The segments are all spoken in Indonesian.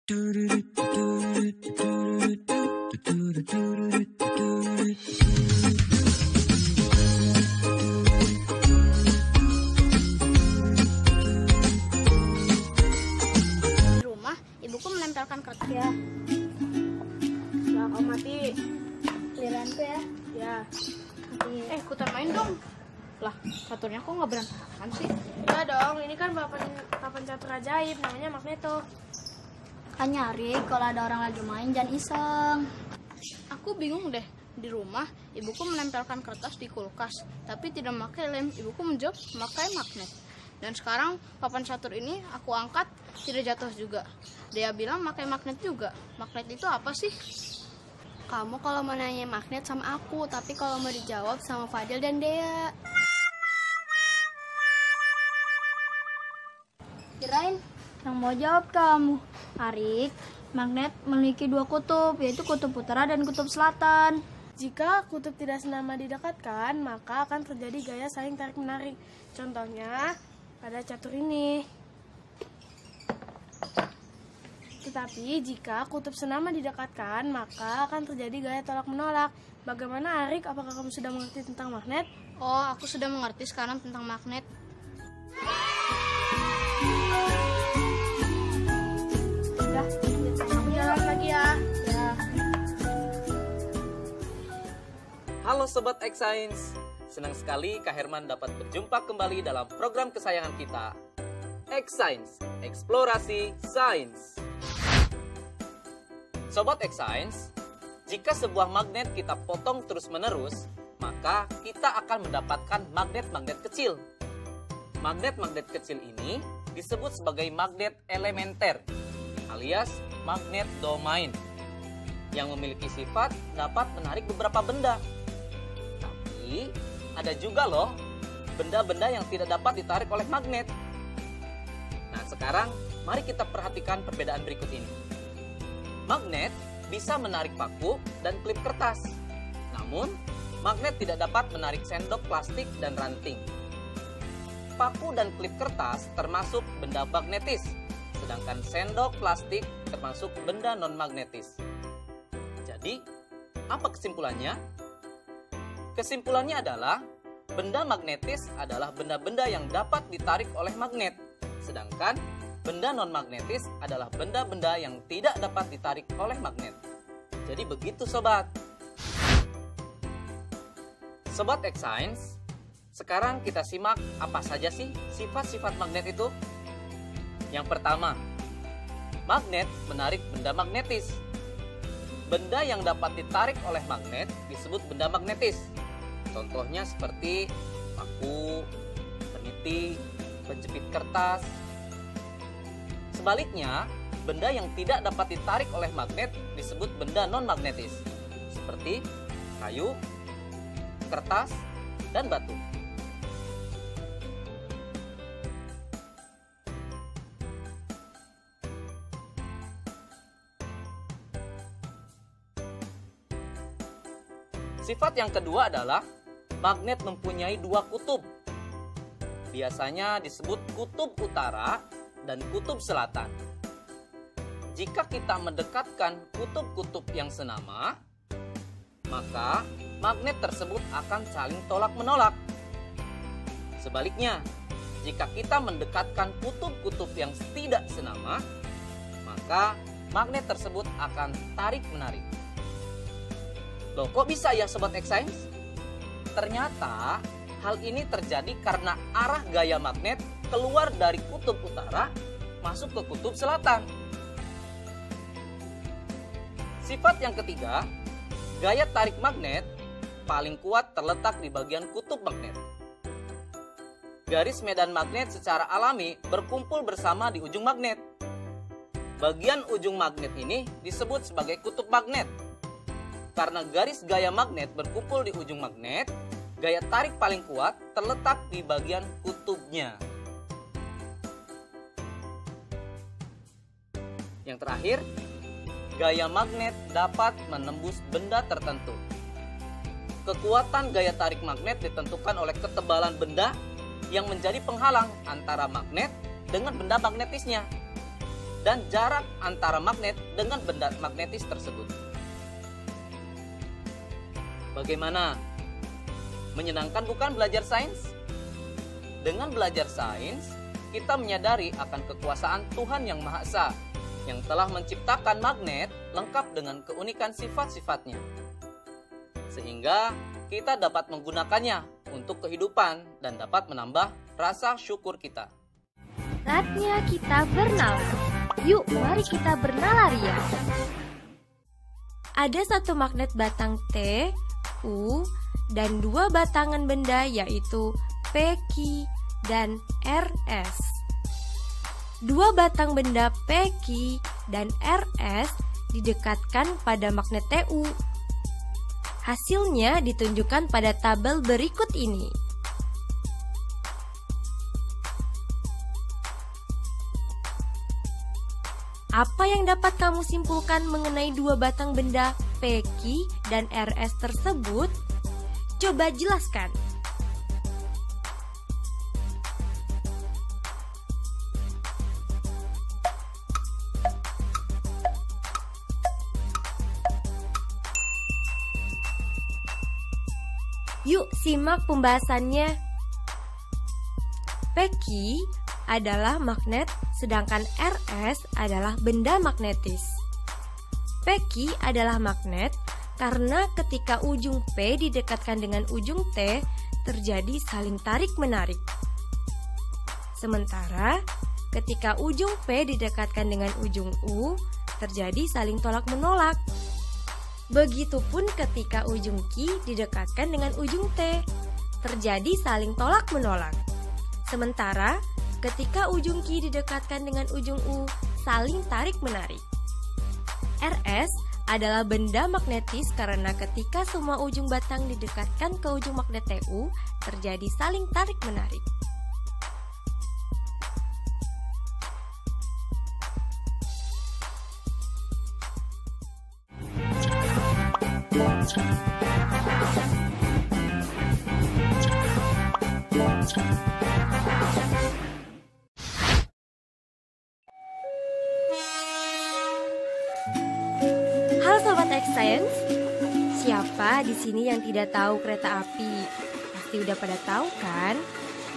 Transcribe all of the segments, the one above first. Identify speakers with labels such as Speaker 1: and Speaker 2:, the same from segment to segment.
Speaker 1: Rumah, ibuku menempelkan kertas.
Speaker 2: Ya. Setelah kau mati.
Speaker 1: Giliranku ya.
Speaker 2: Ya.
Speaker 1: Mati. Ikutan main dong. Lah, caturnya kok nggak berantakan sih?
Speaker 2: Ya dong, ini kan papan catur ajaib, namanya Magneto.
Speaker 1: Kan nyari kalau ada orang lagi main, jangan iseng. Aku bingung deh. Di rumah, ibuku menempelkan kertas di kulkas, tapi tidak memakai lem. Ibuku menjawab memakai magnet. Dan sekarang papan catur ini aku angkat, tidak jatuh juga. Dia bilang pakai magnet juga. Magnet itu apa sih?
Speaker 2: Kamu kalau mau nanya magnet sama aku, tapi kalau mau dijawab sama Fadil dan Dea.
Speaker 1: Kirain yang mau jawab kamu. Arik, magnet memiliki dua kutub, yaitu kutub utara dan kutub selatan.
Speaker 2: Jika kutub tidak senama didekatkan, maka akan terjadi gaya saling tarik-menarik. Contohnya, pada catur ini. Tetapi jika kutub senama didekatkan, maka akan terjadi gaya tolak-menolak. Bagaimana, Arik? Apakah kamu sudah mengerti tentang magnet?
Speaker 1: Oh, aku sudah mengerti sekarang tentang magnet.
Speaker 2: Udah, kamu jalan lagi ya. Ya.
Speaker 3: Halo Sobat X-Science, senang sekali Kak Herman dapat berjumpa kembali dalam program kesayangan kita, X-Science, Eksplorasi Sains. Sobat X-Science, jika sebuah magnet kita potong terus-menerus, maka kita akan mendapatkan magnet-magnet kecil. Magnet-magnet kecil ini disebut sebagai magnet elementer, alias magnet domain, yang memiliki sifat dapat menarik beberapa benda. Tapi ada juga loh benda-benda yang tidak dapat ditarik oleh magnet. Nah, sekarang mari kita perhatikan perbedaan berikut ini. Magnet bisa menarik paku dan klip kertas. Namun, magnet tidak dapat menarik sendok plastik dan ranting. Paku dan klip kertas termasuk benda magnetis, sedangkan sendok plastik termasuk benda non-magnetis. Jadi, apa kesimpulannya? Kesimpulannya adalah, benda magnetis adalah benda-benda yang dapat ditarik oleh magnet, sedangkan benda non-magnetis adalah benda-benda yang tidak dapat ditarik oleh magnet. Jadi begitu sobat. Sobat X-Science, sekarang kita simak apa saja sih sifat-sifat magnet itu. Yang pertama, magnet menarik benda magnetis. Benda yang dapat ditarik oleh magnet disebut benda magnetis. Contohnya seperti paku, peniti, penjepit kertas. Sebaliknya, benda yang tidak dapat ditarik oleh magnet disebut benda non-magnetis, seperti kayu, kertas, dan batu. Sifat yang kedua adalah magnet mempunyai dua kutub. Biasanya disebut kutub utara dan kutub selatan. Jika kita mendekatkan kutub-kutub yang senama, maka magnet tersebut akan saling tolak-menolak. Sebaliknya, jika kita mendekatkan kutub-kutub yang tidak senama, maka magnet tersebut akan tarik-menarik. Loh, kok bisa ya Sobat X-Science? Ternyata hal ini terjadi karena arah gaya magnet keluar dari kutub utara masuk ke kutub selatan. Sifat yang ketiga, gaya tarik magnet paling kuat terletak di bagian kutub magnet. Garis medan magnet secara alami berkumpul bersama di ujung magnet. Bagian ujung magnet ini disebut sebagai kutub magnet. Karena garis gaya magnet berkumpul di ujung magnet, gaya tarik paling kuat terletak di bagian kutubnya. Yang terakhir, gaya magnet dapat menembus benda tertentu. Kekuatan gaya tarik magnet ditentukan oleh ketebalan benda yang menjadi penghalang antara magnet dengan benda magnetisnya. dan jarak antara magnet dengan benda magnetis tersebut. Bagaimana? Menyenangkan bukan belajar sains? Dengan belajar sains, kita menyadari akan kekuasaan Tuhan yang Maha Esa yang telah menciptakan magnet lengkap dengan keunikan sifat-sifatnya. Sehingga kita dapat menggunakannya untuk kehidupan dan dapat menambah rasa syukur kita.
Speaker 4: Saatnya kita bernalar. Yuk, mari kita bernalar ya. Ada satu magnet batang T, U, dan dua batangan benda yaitu P, Q, dan RS. Dua batang benda P, Q, dan RS didekatkan pada magnet TU. Hasilnya ditunjukkan pada tabel berikut ini. Apa yang dapat kamu simpulkan mengenai dua batang benda P, Q, dan RS tersebut? Coba jelaskan. Yuk simak pembahasannya. P, Q adalah magnet, sedangkan RS adalah benda magnetis. P, Q adalah magnet karena ketika ujung P didekatkan dengan ujung T, terjadi saling tarik-menarik. Sementara ketika ujung P didekatkan dengan ujung U, terjadi saling tolak-menolak. Begitupun ketika ujung Q didekatkan dengan ujung T, terjadi saling tolak-menolak. Sementara ketika ujung Q didekatkan dengan ujung U, saling tarik-menarik. RS adalah benda magnetis karena ketika semua ujung batang didekatkan ke ujung magnet TU, terjadi saling tarik-menarik. Halo Sobat X-Science, siapa di sini yang tidak tahu kereta api? Pasti udah pada tahu kan?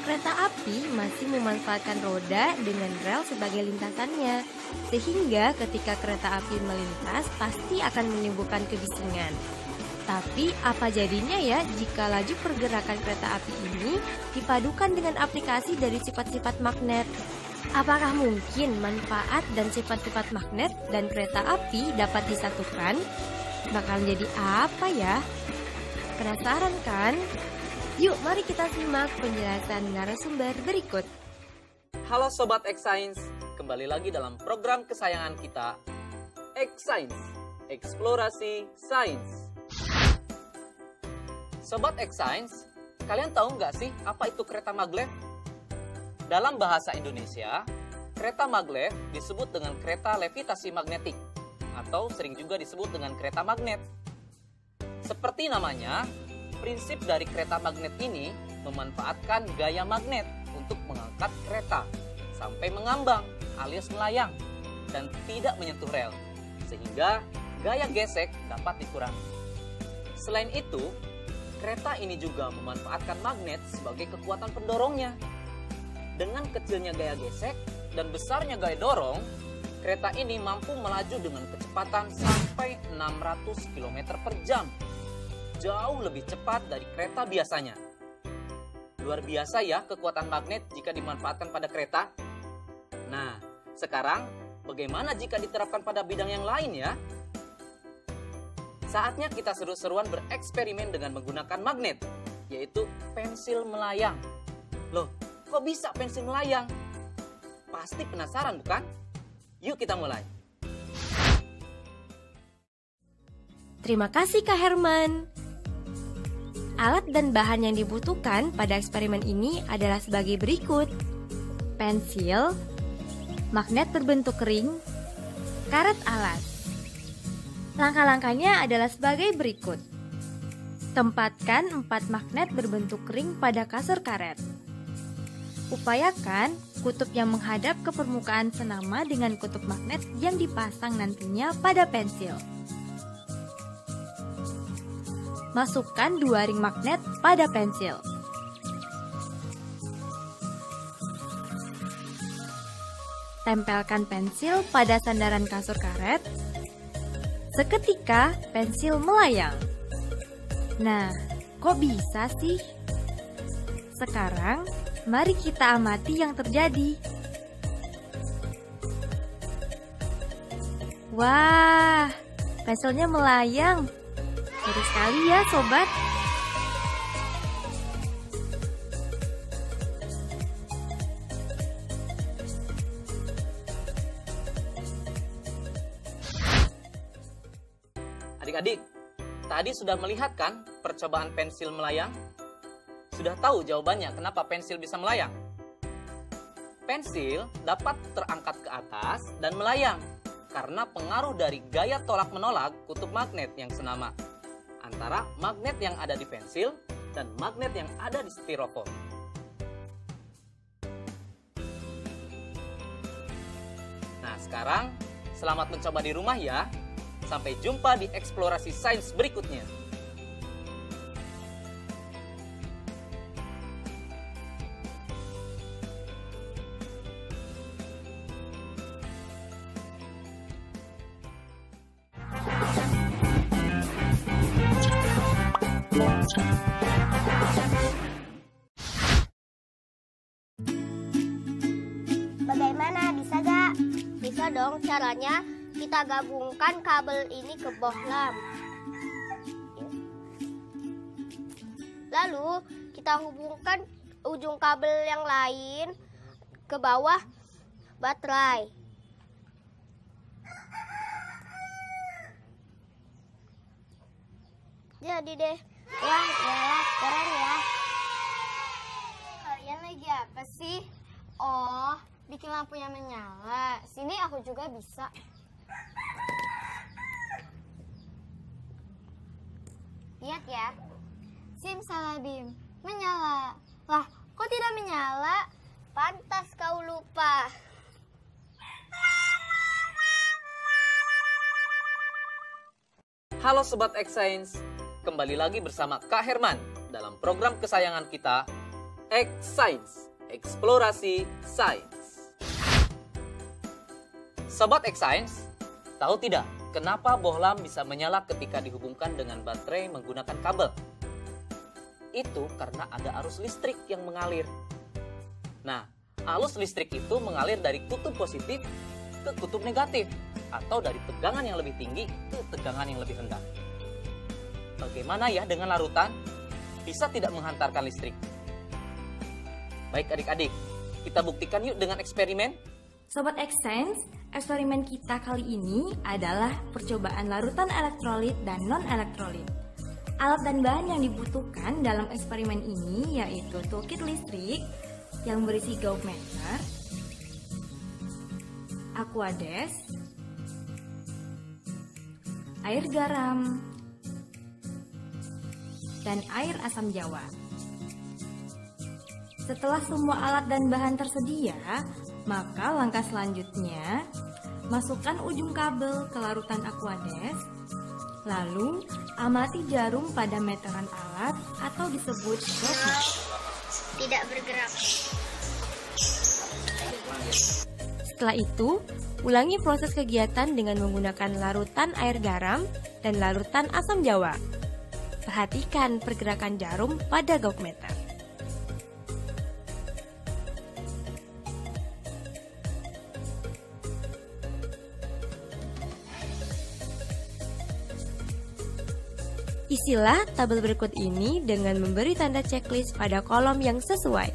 Speaker 4: Kereta api masih memanfaatkan roda dengan rel sebagai lintasannya, sehingga ketika kereta api melintas pasti akan menimbulkan kebisingan. Tapi apa jadinya ya jika laju pergerakan kereta api ini dipadukan dengan aplikasi dari sifat-sifat magnet? Apakah mungkin manfaat dan sifat-sifat magnet dan kereta api dapat disatukan? Bakal jadi apa ya? Penasaran kan? Yuk mari kita simak penjelasan narasumber berikut.
Speaker 3: Halo Sobat X-Science, kembali lagi dalam program kesayangan kita, X-Science, Eksplorasi Sains. Sobat X-Science, kalian tahu nggak sih apa itu kereta maglev? Dalam bahasa Indonesia, kereta maglev disebut dengan kereta levitasi magnetik, atau sering juga disebut dengan kereta magnet. Seperti namanya, prinsip dari kereta magnet ini memanfaatkan gaya magnet untuk mengangkat kereta sampai mengambang alias melayang dan tidak menyentuh rel, sehingga gaya gesek dapat dikurangi. Selain itu, kereta ini juga memanfaatkan magnet sebagai kekuatan pendorongnya. Dengan kecilnya gaya gesek dan besarnya gaya dorong, kereta ini mampu melaju dengan kecepatan sampai 600 km per jam. Jauh lebih cepat dari kereta biasanya. Luar biasa ya kekuatan magnet jika dimanfaatkan pada kereta. Nah, sekarang bagaimana jika diterapkan pada bidang yang lain ya? Saatnya kita seru-seruan bereksperimen dengan menggunakan magnet, yaitu pensil melayang. Loh, kok bisa pensil melayang? Pasti penasaran bukan? Yuk kita mulai.
Speaker 4: Terima kasih Kak Herman. Alat dan bahan yang dibutuhkan pada eksperimen ini adalah sebagai berikut: pensil, magnet berbentuk ring, karet alas. Langkah-langkahnya adalah sebagai berikut. Tempatkan 4 magnet berbentuk ring pada kasur karet. Upayakan kutub yang menghadap ke permukaan senama dengan kutub magnet yang dipasang nantinya pada pensil. Masukkan 2 ring magnet pada pensil. Tempelkan pensil pada sandaran kasur karet. Seketika pensil melayang. Nah, kok bisa sih? Sekarang, mari kita amati yang terjadi. Wah, pensilnya melayang. Seru sekali ya, sobat.
Speaker 3: Adik-adik, tadi sudah melihat kan percobaan pensil melayang? Sudah tahu jawabannya kenapa pensil bisa melayang? Pensil dapat terangkat ke atas dan melayang karena pengaruh dari gaya tolak-menolak kutub magnet yang senama antara magnet yang ada di pensil dan magnet yang ada di styrofoam. Nah, sekarang selamat mencoba di rumah ya. Sampai jumpa di eksplorasi sains berikutnya.
Speaker 5: Bagaimana, bisa gak? Bisa dong, caranya kita gabungkan kabel ini ke bohlam. Lalu kita hubungkan ujung kabel yang lain ke bawah baterai. Jadi deh. Wah, nyala, keren ya.
Speaker 6: Kalian lagi apa sih? Oh, bikin lampunya menyala. Sini aku juga bisa. Lihat ya. Simsalabim, menyala. Lah, kok tidak menyala?
Speaker 5: Pantas kau lupa.
Speaker 3: Halo Sobat X-Science, kembali lagi bersama Kak Herman dalam program kesayangan kita, X-Science, Eksplorasi Sains. Sobat X-Science, tahu tidak kenapa bohlam bisa menyala ketika dihubungkan dengan baterai menggunakan kabel? Itu karena ada arus listrik yang mengalir. Nah, arus listrik itu mengalir dari kutub positif ke kutub negatif, atau dari tegangan yang lebih tinggi ke tegangan yang lebih rendah. Bagaimana ya dengan larutan? Bisa tidak menghantarkan listrik? Baik adik-adik, kita buktikan yuk dengan eksperimen.
Speaker 4: Sobat X-Science, eksperimen kita kali ini adalah percobaan larutan elektrolit dan non-elektrolit. Alat dan bahan yang dibutuhkan dalam eksperimen ini yaitu toolkit listrik yang berisi gauge-meter, aquades, air garam, dan air asam jawa. Setelah semua alat dan bahan tersedia, maka langkah selanjutnya, masukkan ujung kabel ke larutan aquades, lalu amati jarum pada meteran alat atau disebut gauge.
Speaker 5: Tidak bergerak.
Speaker 4: Setelah itu, ulangi proses kegiatan dengan menggunakan larutan air garam dan larutan asam jawa. Perhatikan pergerakan jarum pada gauge meter. Isilah tabel berikut ini dengan memberi tanda checklist pada kolom yang sesuai.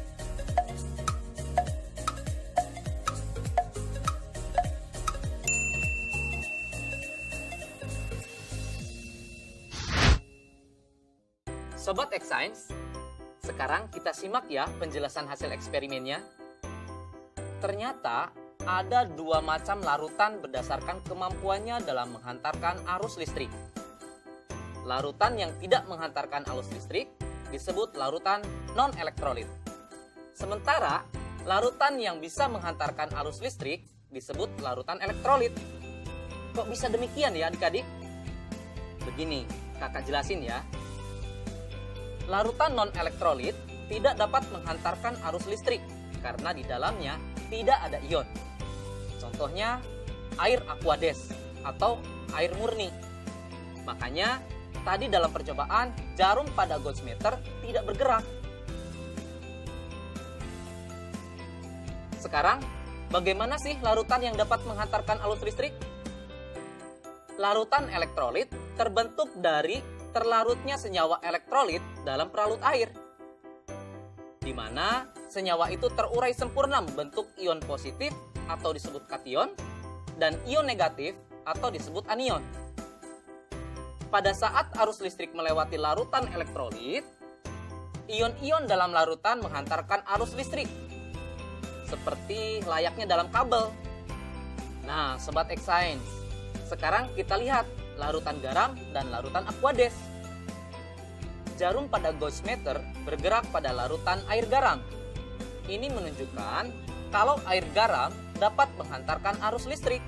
Speaker 3: Sobat X-Science, sekarang kita simak ya penjelasan hasil eksperimennya. Ternyata ada dua macam larutan berdasarkan kemampuannya dalam menghantarkan arus listrik. Larutan yang tidak menghantarkan arus listrik disebut larutan non-elektrolit. Sementara Larutan yang bisa menghantarkan arus listrik disebut larutan elektrolit. Kok bisa demikian ya adik-adik? Begini, kakak jelasin ya. Larutan non-elektrolit tidak dapat menghantarkan arus listrik karena di dalamnya tidak ada ion. Contohnya air aquades atau air murni. Makanya tadi dalam percobaan jarum pada Gauge-meter tidak bergerak. Sekarang, bagaimana sih larutan yang dapat menghantarkan arus listrik? Larutan elektrolit terbentuk dari terlarutnya senyawa elektrolit dalam peralut air, di mana senyawa itu terurai sempurna membentuk ion positif atau disebut kation dan ion negatif atau disebut anion. Pada saat arus listrik melewati larutan elektrolit, ion-ion dalam larutan menghantarkan arus listrik, seperti layaknya dalam kabel. Nah, Sobat X-Science, sekarang kita lihat larutan garam dan larutan aquades. Jarum pada Gauge-meter bergerak pada larutan air garam. Ini menunjukkan kalau air garam dapat menghantarkan arus listrik.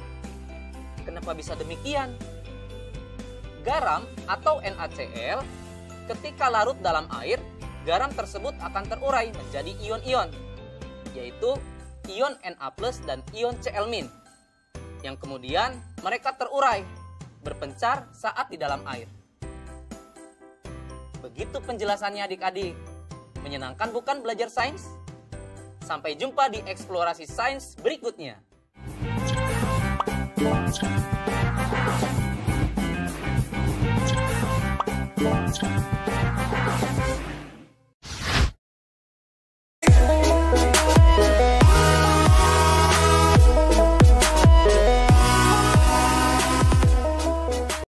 Speaker 3: Kenapa bisa demikian? Garam atau NaCl ketika larut dalam air, garam tersebut akan terurai menjadi ion-ion, yaitu ion Na+ dan ion Cl-, yang kemudian mereka terurai, berpencar saat di dalam air. Begitu penjelasannya adik-adik. Menyenangkan bukan belajar sains? Sampai jumpa di eksplorasi sains berikutnya.
Speaker 7: Thank you.